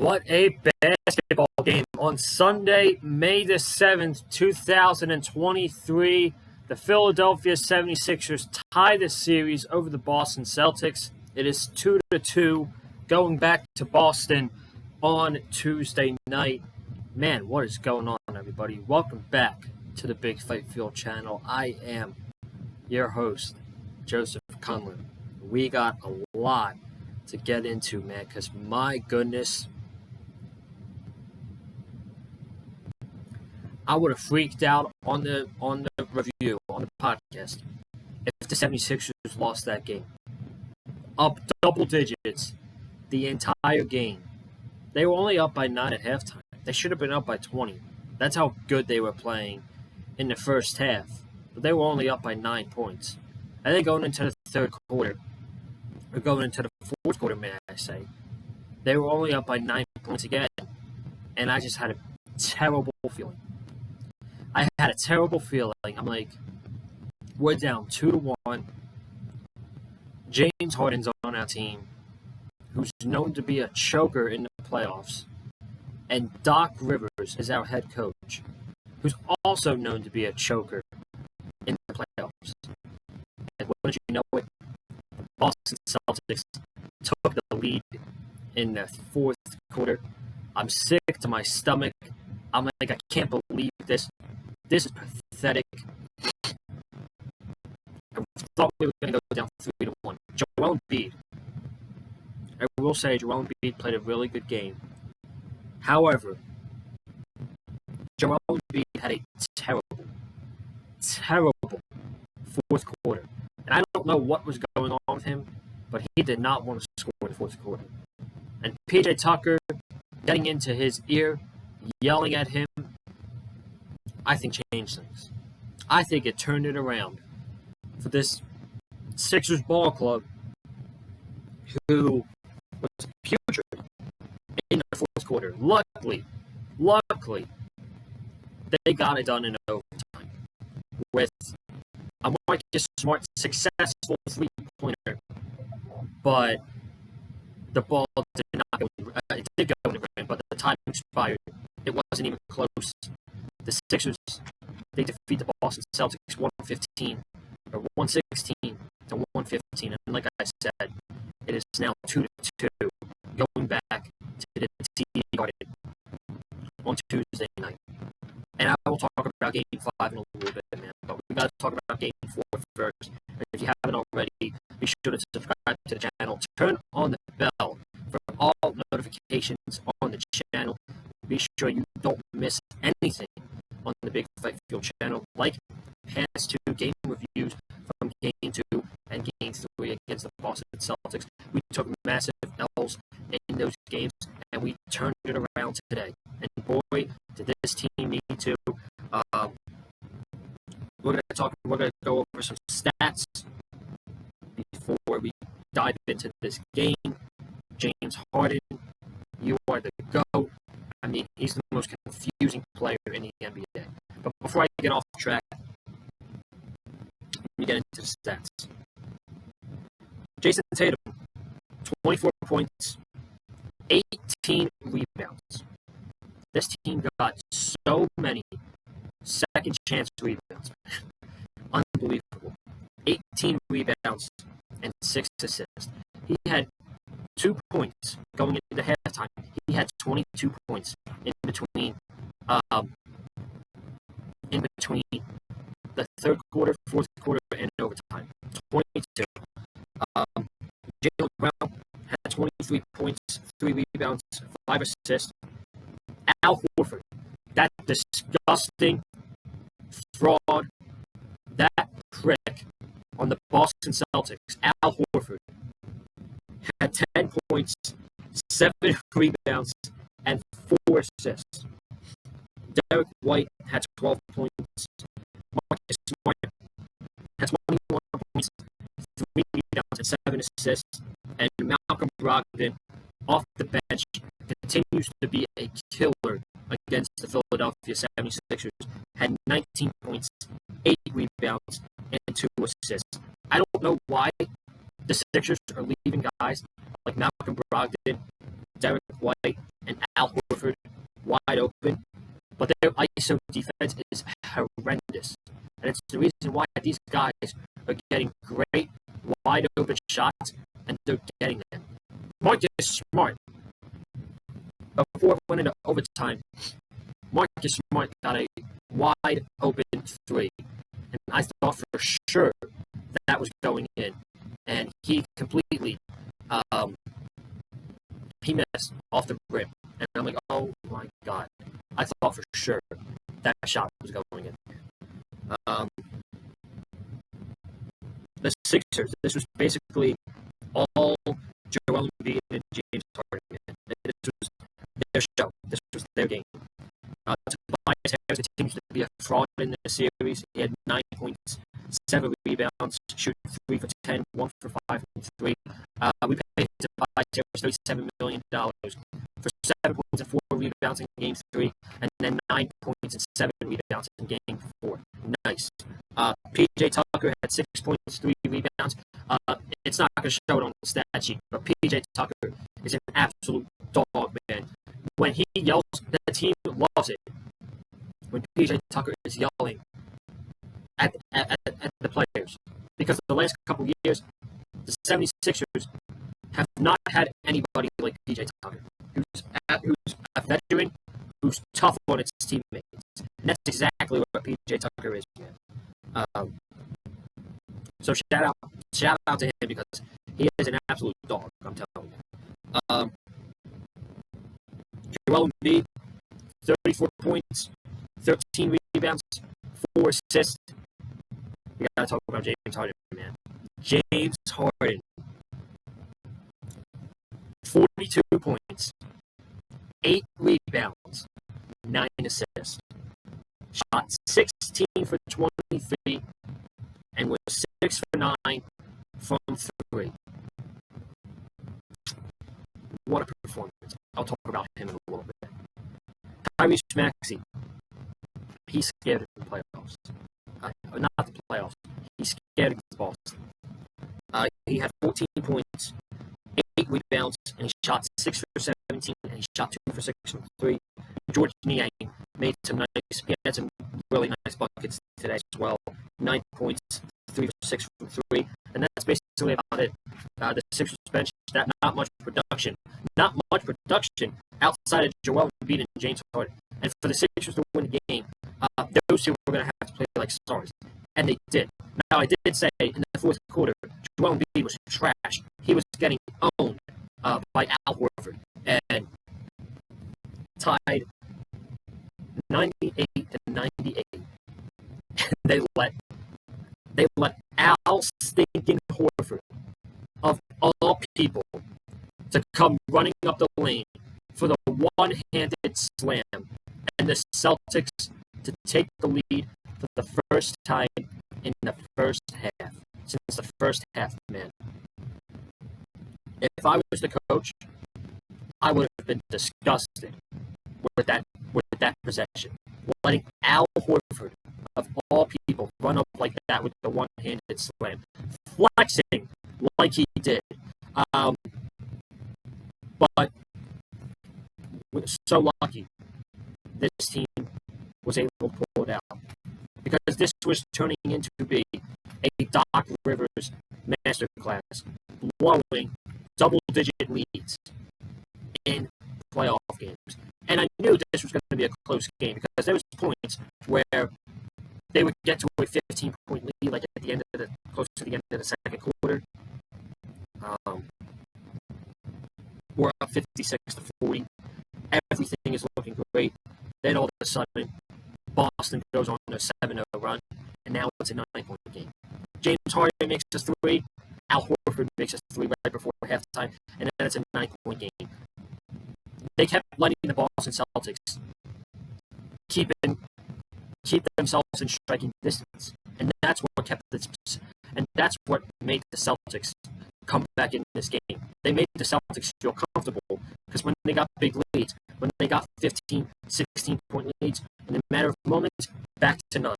What a basketball game. On Sunday, May the 7th, 2023, the Philadelphia 76ers tie the series over the Boston Celtics. It is 2-2 going back to Boston on Tuesday night. Man, what is going on, everybody? Welcome back to the Big Fight Field channel. I am your host, Joseph Conlon. We got a lot to get into, man, because my goodness, I would have freaked out on the review, on the podcast, if the 76ers lost that game. Up double digits the entire game. They were only up by 9 at halftime. They should have been up by 20. That's how good they were playing in the first half. But they were only up by 9 points. And then going into the third quarter, or going into the fourth quarter, may I say, they were only up by 9 points again. And I just had a terrible feeling. I had a terrible feeling. I'm like, we're down 2-1. James Harden's on our team, who's known to be a choker in the playoffs. And Doc Rivers is our head coach, who's also known to be a choker in the playoffs. And wouldn't you know it, the Boston Celtics took the lead in the fourth quarter. I'm sick to my stomach. I'm like, I can't believe this. This is pathetic. I thought we were going to go down 3-1. Joel Embiid. I will say Joel Embiid played a really good game. However, Joel Embiid had a terrible fourth quarter. And I don't know what was going on with him, but he did not want to score in the fourth quarter. And PJ Tucker getting into his ear, yelling at him, I think changed things. I think it turned it around for this Sixers ball club who was putrid in the fourth quarter. Luckily, they got it done in overtime with a Marcus Smart successful three-pointer, but the ball did not go. It did go in the rim, but the time expired. It wasn't even close. The Sixers, they defeat the Boston Celtics 116 to 115. And like I said, it is now 2-2 going back to the TD Garden on Tuesday night. And I will talk about Game 5 in a little bit, man. But we got to talk about Game 4 first. And if you haven't already, be sure to subscribe to the channel. Turn on the bell for all notifications on the channel. Be sure you don't miss anything on the Big Fight Field channel, like past two game reviews from Game 2 and Game 3 against the Boston Celtics. We took massive L's in those games, and we turned it around today. And boy, did this team need to. We're going to go over some stats before we dive into this game. James Harden, you are the GOAT. I mean, he's the most confusing player in the NBA. But before I get off track, let me get into the stats. Jason Tatum, 24 points, 18 rebounds. This team got so many second chance rebounds. Unbelievable. 18 rebounds and 6 assists. He had 2 points going into halftime. He had 22 points in between the third quarter, fourth quarter, and overtime. 22. Jaylen Brown had 23 points, 3 rebounds, 5 assists. Al Horford, that disgusting fraud, that prick on the Boston Celtics, Al Horford, had 10 points, 7 rebounds, and 4 assists. Derek White had 12 points. Marcus Smart had 21 points, 3 rebounds, and 7 assists. And Malcolm Brogdon, off the bench, continues to be a killer against the Philadelphia 76ers. Had 19 points, 8 rebounds, and 2 assists. I don't know why the Sixers are leaving guys like Malcolm Brogdon Derek White and Al Horford wide open, but their ISO defense is horrendous. And it's the reason why these guys are getting great wide open shots, and they're getting them. Marcus Smart, before it went into overtime, Marcus Smart got a wide open three. And I thought for sure that was going in. And he completely he missed off the rim. And I'm like, oh my God. I thought for sure that shot was going in. The Sixers, this was basically all Joel Embiid and James Harden. This was their show. This was their game. Tobias Harris continues to be a fraud in the series. He had 9 points, 7 rebounds, shooting 3 for 10, 1 for 5 from 3. We paid Tobias Harris $37 million for 7 points and 4 rebounds in Game 3, and then 9 points and 7 rebounds in Game 4. Nice. P.J. Tucker had 6 points, 3 rebounds. It's not going to show it on the stat sheet, but P.J. Tucker is an absolute dog, man. When he yells, the team loves it. When P.J. Tucker is yelling at the players. Because the last couple of years, the 76ers have not had anybody like P.J. Tucker, who's a veteran, who's tough on its teammates. And that's exactly what P.J. Tucker is, man. So shout out to him because he is an absolute dog, I'm telling you. Joel Embiid, 34 points, 13 rebounds, 4 assists. We gotta talk about James Harden, man. James Harden, 42 points, 8 rebounds, 9 assists. Shot 16 for 23 and was 6 for 9 from 3. What a performance. I'll talk about him in a little bit. Tyrese Maxey, he's scared of the playoffs. Not the playoffs. He's scared against Boston. He had 14 points, 8 rebounds, and he shot 6 for 17, and he shot 2 for 6 from 3. George Niang made some nice, he had some really nice buckets today as well. 9 points, 3 for 6 from 3, and that's basically about it. The Sixers bench, not much production. Not much production outside of Joel Embiid and James Harden. And for the Sixers to win the game, those two were going to have to play like stars. And they did. Now, I did say in the fourth quarter, Joel Embiid was trash. He was getting owned by Al Horford and tied 98 to 98. And they let Al stinking Horford, of all people, to come running up the lane for the one-handed slam, and the Celtics to take the lead for the first time in the first half. Since the first half, man. If I was the coach, I would have been disgusted with that possession. Letting Al Horford, of all people, run up like that with the one-handed slam. Flexing like he did. But we're so lucky this team was able to pull it out. Because this was turning into be a Doc Rivers masterclass, blowing double-digit leads in playoff games. And I knew this was going to be a close game because there was points where they would get to a 15-point lead, like at the end of close to the end of the second quarter. We're up 56-40. Everything is looking great. Then all of a sudden, Boston goes on a 7-0 run, and now it's a 9-point game. James Harden makes a 3. Al Horford makes a 3 right before halftime, and then it's a 9-point game. They kept letting the Boston Celtics keep themselves in striking distance, and that's what kept this, and that's what made the Celtics come back in this game. They made the Celtics feel comfortable because when they got big leads, when they got 15, 16-point leads, in a matter of moments, back to 9,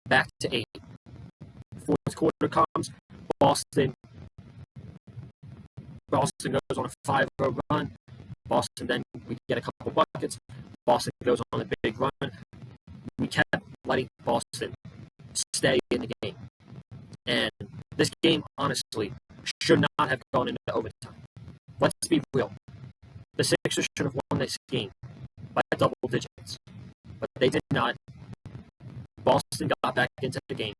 back to 8. Fourth quarter comes, Boston goes on a 5-0 run, Boston. Then we get a couple buckets. Boston goes on a big run. We kept letting Boston stay in the game. And this game, honestly, should not have gone into overtime. Let's be real. The Sixers should have won this game by double digits. But they did not. Boston got back into the game.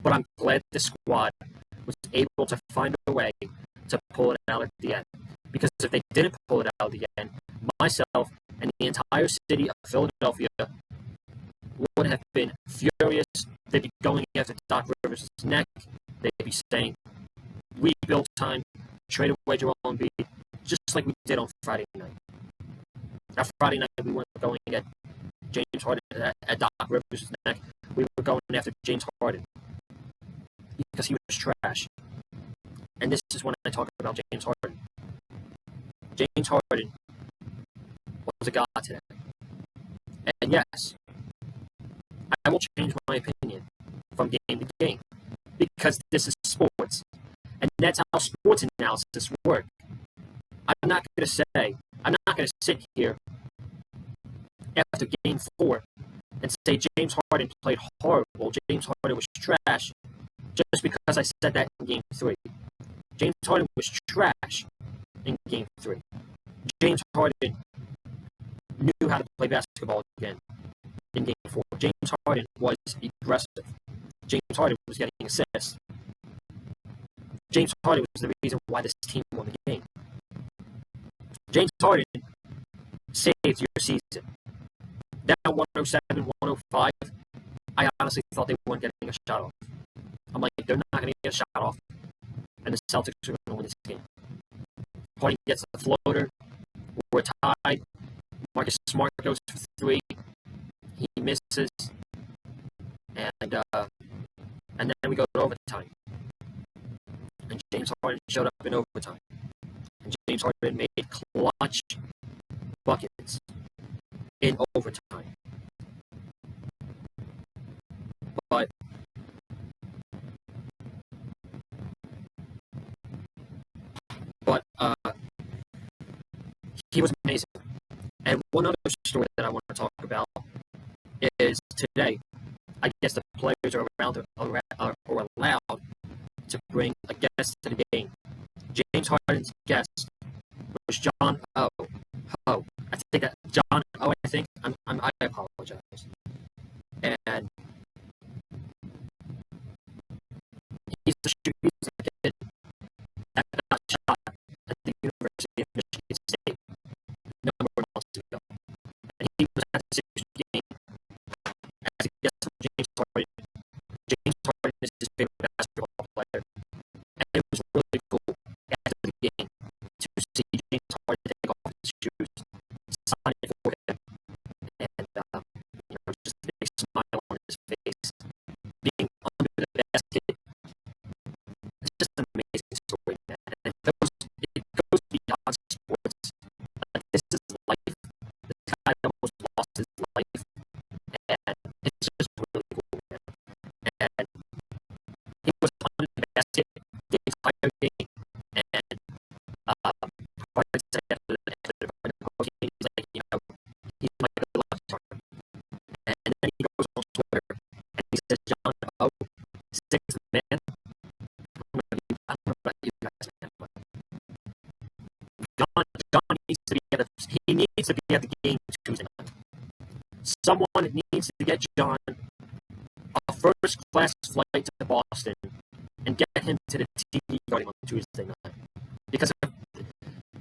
But I'm glad the squad was able to find a way to pull it out at the end. Because if they didn't pull it out at the end, myself and the entire city of Philadelphia would have been furious. They'd be going after Doc Rivers' neck. They'd be saying, rebuild time, trade away Joel Embiid, just like we did on Friday night. That Friday night, we weren't going at James Harden at Doc Rivers' neck. We were going after James Harden because he was trash. And this is when I talk about James Harden. James Harden was a god today. And yes, I will change my opinion from game to game because this is sports. And that's how sports analysis works. I'm not going to sit here after game 4 and say James Harden played horrible, James Harden was trash, just because I said that in game 3. James Harden was trash in game 3. James Harden knew how to play basketball again in game 4. James Harden was aggressive. James Harden was getting assists. James Harden was the reason why this team won the game. James Harden saved your season. Down 107, 105, I honestly thought they weren't getting a shot off. I'm like, they're not going to get a shot off, and the Celtics are going to win this game. Harden gets the floater. We're tied. Marcus Smart goes for 3. He misses. And then we go to overtime. And James Harden showed up in overtime. And James Harden made clutch buckets in overtime. But he was amazing. And one other story that I want to talk about is today. I guess the players are allowed to bring a guest to the game. James Harden's guest was John O. I think that John O. I think I apologize. And he's the kid that got shot at the University of Michigan State a number of months ago. And he was at the Sixers game as a guest from James Harden. James Harden is his favorite basketball player. And it was really cool after the game to see James Harden take off his shoes, sign it for him, and just a big smile on his face, being under the basket. It's just an amazing story, man. And it goes beyond sports. Like, this is life. This guy almost lost his life, and it's just really cool, man. And he was under the basket the entire game, and Harden said after the post game, he's like, he's my good luck charm. And then he goes on Twitter and he says, John O, sixth man. I don't know about you guys, man, but John needs to be at the game Tuesday night. Someone needs to get John a first class flight to Boston and get him to the TV garden on Tuesday night. Because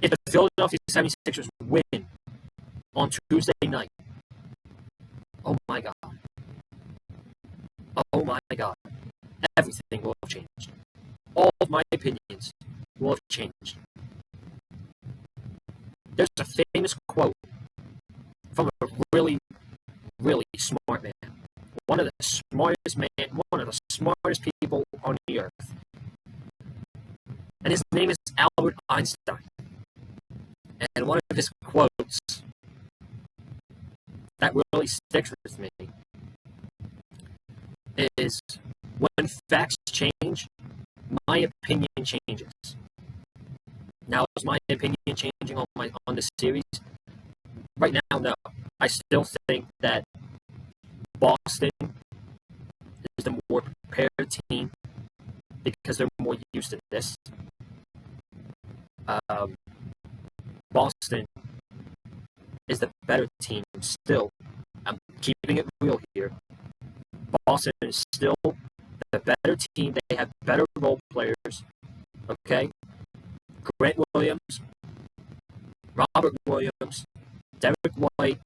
if the Philadelphia 76ers win on Tuesday night, oh my God. Oh my God. Everything will have changed. All of my opinions will have changed. There's a famous quote from a really, really smart man. One of the smartest people on the earth. And his name is Albert Einstein. And one of his quotes that really sticks with me is, when facts change, my opinion changes. Now, is my opinion changing on this series? Right now, no. I still think that Boston is the more prepared team because they're more used to this. Um, Boston is the better team still. I'm keeping it real here. Boston is still the better team. They have better role players. Okay? Grant Williams, Robert Williams, Derek White,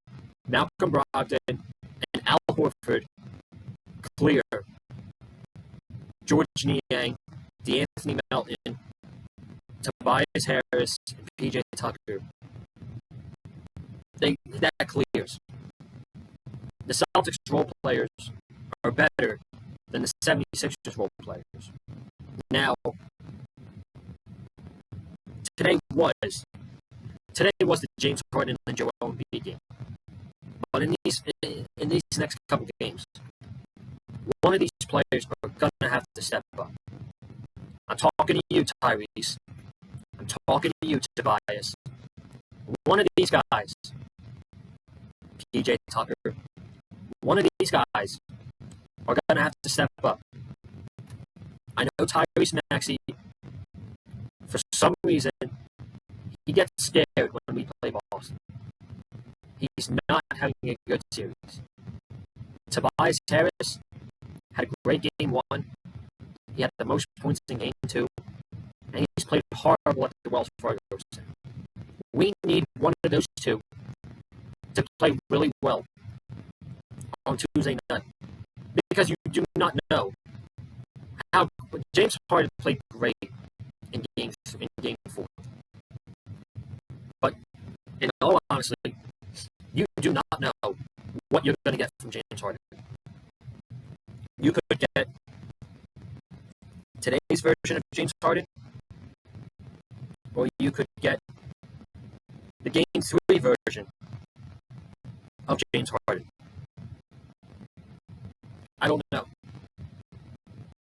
Malcolm Brogdon, and Al Horford clear George Niang, DeAnthony Melton, Tobias Harris, and PJ Tucker. That clears. The Celtics role players are better than the 76ers role players. Now, today was the James Harden and Joel Embiid game. But in these next couple games, one of these players are going to have to step up. I'm talking to you, Tyrese. I'm talking to you, Tobias. One of these guys, PJ Tucker, one of these guys are going to have to step up. I know Tyrese Maxey, for some reason, he gets scared when we play Boston. He's not having a good series. Tobias Harris had a great game one. He had the most points in game two. And he's played horrible at the Wells Fargo Center. We need one of those two to play really well on Tuesday night. Because you do not know how James Harden played great in game four. But in all honesty, you do not know what you're going to get from James Harden. You could get today's version of James Harden, or you could get the game 3 version of James Harden. I don't know.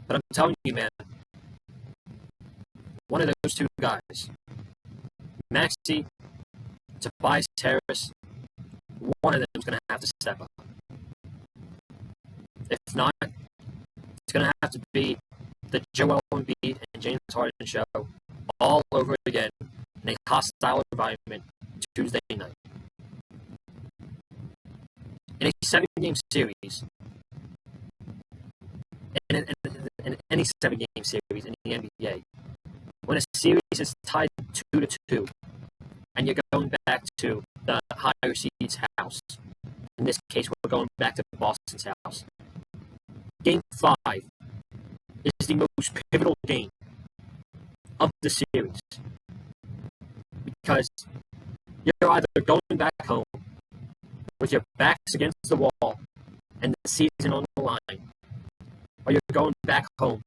But I'm telling you, man, one of those two guys, Maxey, Tobias Harris, one of them is going to have to step up. If not, it's going to have to be the Joel Embiid and James Harden show all over again in a hostile environment Tuesday night. In a 7-game series, in any 7-game series in the NBA, when a series is tied 2-2, and you're going back to the higher seed's house, in this case, we're going back to Boston's house. Game 5 is the most pivotal game of the series because you're either going back home with your backs against the wall and the season on the line, or you're going back home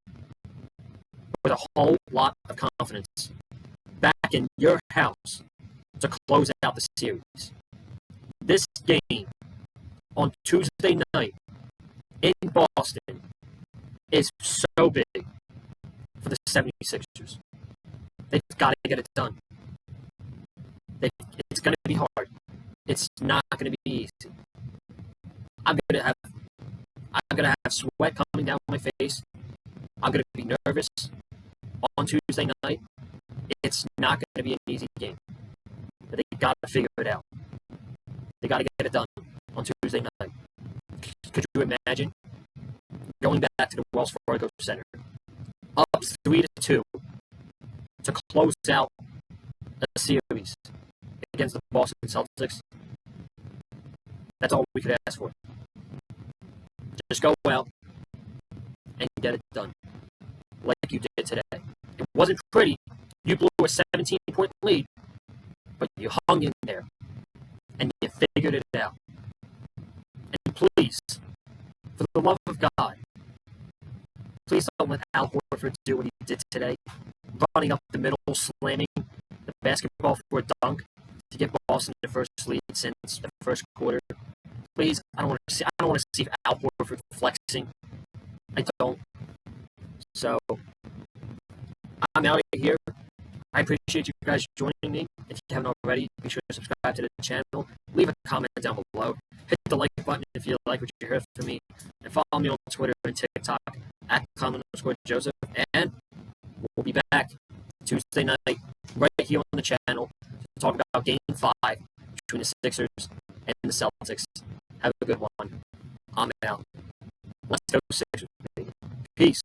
with a whole lot of confidence back in your house to close out the series. This game on Tuesday night in Boston is so big for the 76ers. They've got to get it done. It's going to be hard. It's not going to be easy. I'm going to have sweat coming down my face. I'm going to be nervous on Tuesday night. It's not going to be an easy game. But they got to figure it out. They got to get it done on Tuesday night. Could you imagine going back to the Wells Fargo Center, up 3-2 to close out a series against the Boston Celtics? That's all we could ask for. Just go out and get it done, like you did today. It wasn't pretty. You blew a 17-point lead, but you hung in there and you figured it out. And please, for the love of God, please don't let Al Horford do what he did today, running up the middle, slamming the basketball for a dunk to give Boston the first lead since the first quarter. Please, I don't want to see Al Horford flexing. I don't. So I'm out of here. I appreciate you guys joining me. If you haven't already, be sure to subscribe to the channel. Leave a comment down below. Hit the like button if you like what you heard from me. And follow me on Twitter and TikTok at @Joseph. And we'll be back Tuesday night right here on the channel to talk about Game 5 between the Sixers and the Celtics. Have a good one. I'm out. Let's go Sixers, baby. Peace.